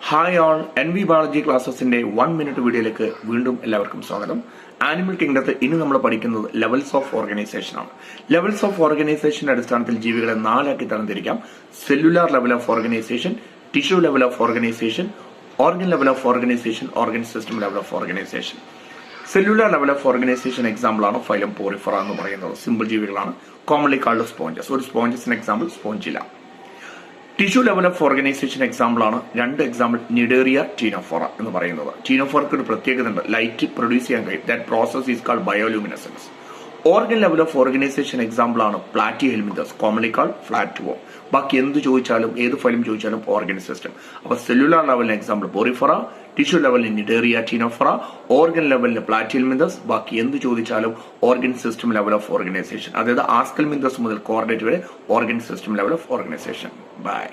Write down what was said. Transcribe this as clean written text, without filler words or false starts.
Hi all NV biology ക്ലാസ്സസിന്റെ 1 minute വീഡിയോയിലേക്ക് വീണ്ടും എല്ലാവർക്കും സ്വാഗതം. ആനിമൽ കിങ്ഡത്തിൽ ഇനി നമ്മൾ പഠിക്കുന്നത് ലെവൽസ് ഓഫ് ഓർഗനൈസേഷൻ ആണ്. ലെവൽസ് ഓഫ് ഓർഗനൈസേഷന്റെ അടിസ്ഥാനത്തിൽ ജീവികളെ 4 ആക്കി തരംതിരിക്കാം. Cellular level of organisation, tissue level of organisation, organ level of organisation, organ system level of organisation. Cellular level of organisation example ആണ് ഫൈലം പോറിഫറ എന്ന് പറയുന്നത്. സിമ്പിൾ ജീവികളാണ്, കോമൺലി കാൾഡ് സ്പോഞ്ചസ്. ഒരു സ്പോഞ്ചസിന് example Spongilla. Tissue level of organisation example ആണ് 2 example cnidaria, Ctenophora എന്ന് പറയുന്നത്. ടീനോഫോറക്ക് ഒരു പ്രത്യേകത ഉണ്ട്, ലൈറ്റ് പ്രൊഡ്യൂസ് ചെയ്യാൻ കഴിയും. That process is called bioluminescence. Organ level of organisation example ആണ് Platyhelminthes, commonly called flat worm. ബാക്കി എന്ത് ചോദിച്ചാലും ഏത് ഫൈലം ചോദിച്ചാലും ഓർഗൻ സിസ്റ്റം. അപ്പൊ സെല്ലുലാർ ലെവലിന് എക്സാമ്പിൾ പോറിഫറ, ടിഷ്യൂ ലെവലിന് നിഡേറിയ, ടീനോഫോറ, ഓർഗൻ ലെവലിന് പ്ലാറ്റിഹെൽമിന്തസ്. ബാക്കി എന്ത് ചോദിച്ചാലും organ system level of organisation. അതായത് ആസ്കൽമിന്തസ് മുതൽ കോർഡേറ്റ് വരെ organ system level of organisation. By.